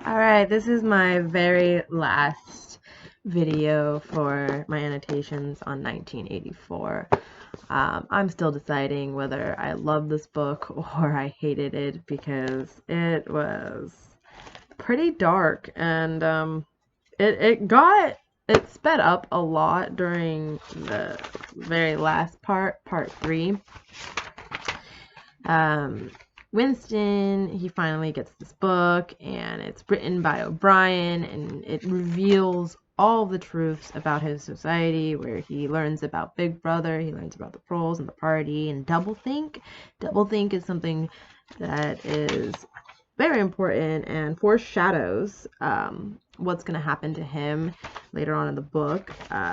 Alright, this is my very last video for my annotations on 1984. I'm still deciding whether I love this book or I hated it because it was pretty dark and it sped up a lot during the very last part 3. Winston, he finally gets this book, and it's written by O'Brien, and it reveals all the truths about his society, where he learns about Big Brother, he learns about the proles and the party, and doublethink. Doublethink is something that is very important and foreshadows what's going to happen to him later on in the book.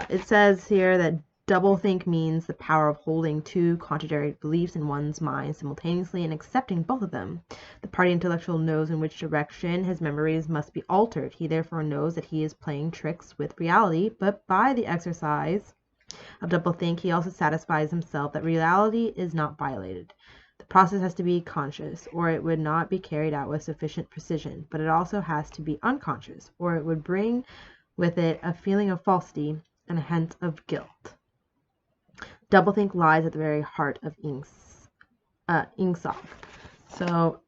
It says here that doublethink means the power of holding two contradictory beliefs in one's mind simultaneously and accepting both of them. The party intellectual knows in which direction his memories must be altered. He therefore knows that he is playing tricks with reality, but by the exercise of doublethink, he also satisfies himself that reality is not violated. The process has to be conscious, or it would not be carried out with sufficient precision, but it also has to be unconscious, or it would bring with it a feeling of falsity and a hint of guilt. Doublethink lies at the very heart of Ingsoc. So,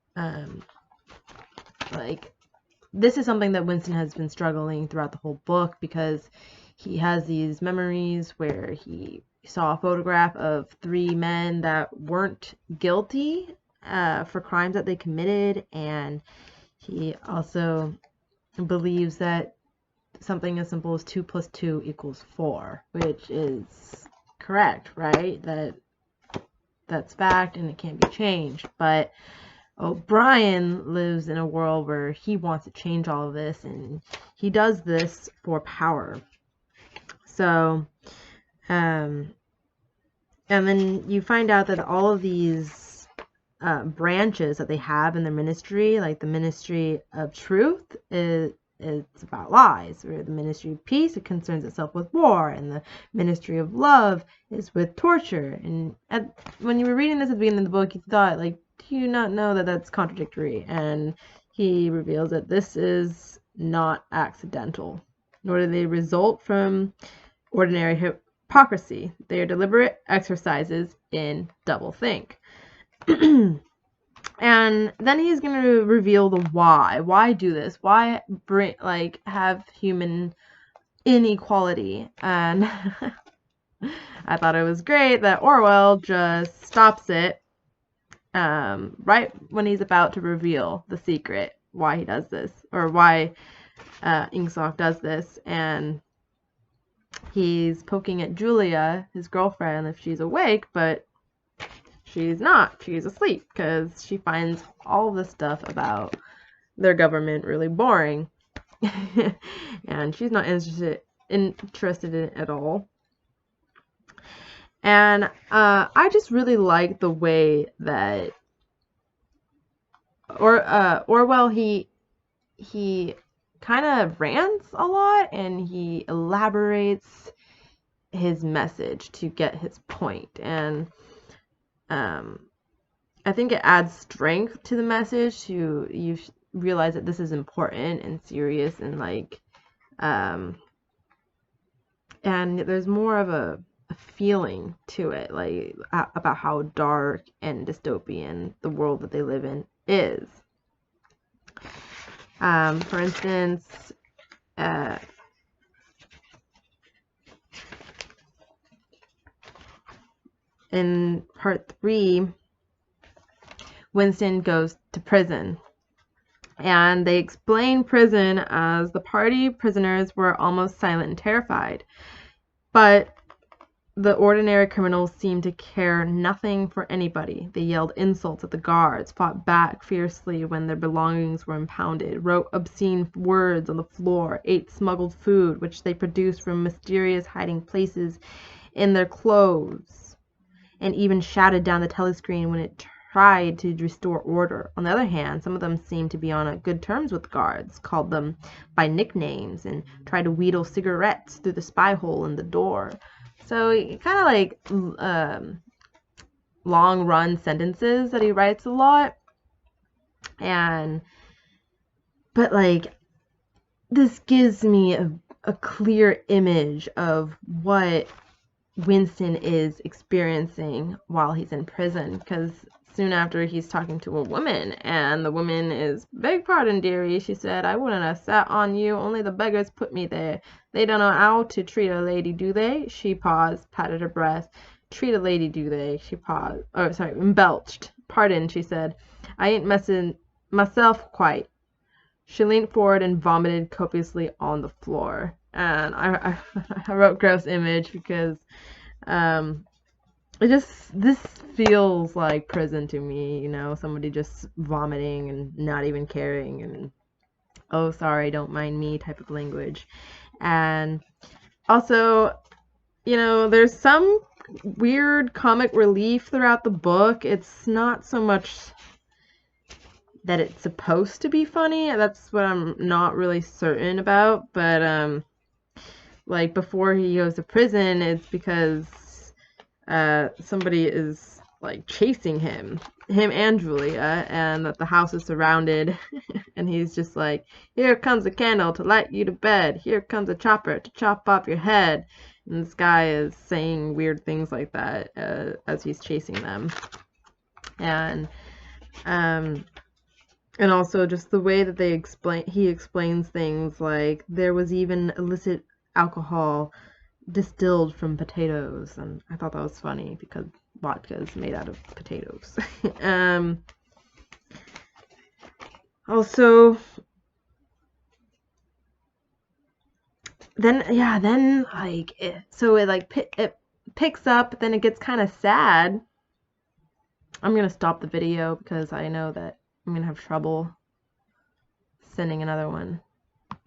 this is something that Winston has been struggling throughout the whole book, because he has these memories where he saw a photograph of 3 men that weren't guilty for crimes that they committed, and he also believes that something as simple as 2 + 2 = 4, which is correct, right? That's fact and it can't be changed. But O'Brien lives in a world where he wants to change all of this, and he does this for power. So and then you find out that all of these branches that they have in their ministry, like the Ministry of Truth, it's about lies, or the Ministry of Peace, it concerns itself with war, and the Ministry of Love is with torture. And when you were reading this at the beginning of the book, you thought, like, do you not know that that's contradictory? And he reveals that this is not accidental, nor do they result from ordinary hypocrisy. They are deliberate exercises in doublethink. And then he's going to reveal the why. Why do this? Why have human inequality? And I thought it was great that Orwell just stops it right when he's about to reveal the secret, why he does this, or why Ingsoc does this, and he's poking at Julia, his girlfriend, if she's awake, but she's not. She's asleep because she finds all this stuff about their government really boring. And she's not interested in it at all. And I just really like the way that Orwell, he kind of rants a lot, and he elaborates his message to get his point. And I think it adds strength to the message to you realize that this is important and serious, and and there's more of a feeling to it, like about how dark and dystopian the world that they live in is. For instance, in part 3, Winston goes to prison, and they explain prison as the party prisoners were almost silent and terrified, but the ordinary criminals seemed to care nothing for anybody. They yelled insults at the guards, fought back fiercely when their belongings were impounded, wrote obscene words on the floor, ate smuggled food which they produced from mysterious hiding places in their clothes, and even shouted down the telescreen when it tried to restore order. On the other hand, some of them seemed to be on good terms with guards, called them by nicknames, and tried to wheedle cigarettes through the spy hole in the door. So kind of like long run sentences that he writes a lot. But like this gives me a clear image of what Winston is experiencing while he's in prison, because soon after he's talking to a woman, and the woman is, "Beg pardon, dearie," she said, "I wouldn't have sat on you, only the beggars put me there. They don't know how to treat a lady, do they?" She paused, patted her breast. "Treat a lady, do they?" She paused. Oh, sorry, belched. "Pardon," she said. "I ain't messing myself quite." She leaned forward and vomited copiously on the floor. And I wrote gross image because um, this feels like prison to me, you know, somebody just vomiting and not even caring and, "Oh, sorry, don't mind me" type of language. And also, you know, there's some weird comic relief throughout the book. It's not so much that it's supposed to be funny. That's what I'm not really certain about, but like before he goes to prison, it's because somebody is like chasing him and Julia, and that the house is surrounded, and he's just like, "Here comes a candle to light you to bed. Here comes a chopper to chop off your head." And this guy is saying weird things like that as he's chasing them, and um, and also just the way that he explains things, like there was even illicit alcohol distilled from potatoes, and I thought that was funny because vodka is made out of potatoes. um, Also, then like it picks up, then it gets kind of sad. I'm gonna stop the video because I know that I'm gonna have trouble sending another one.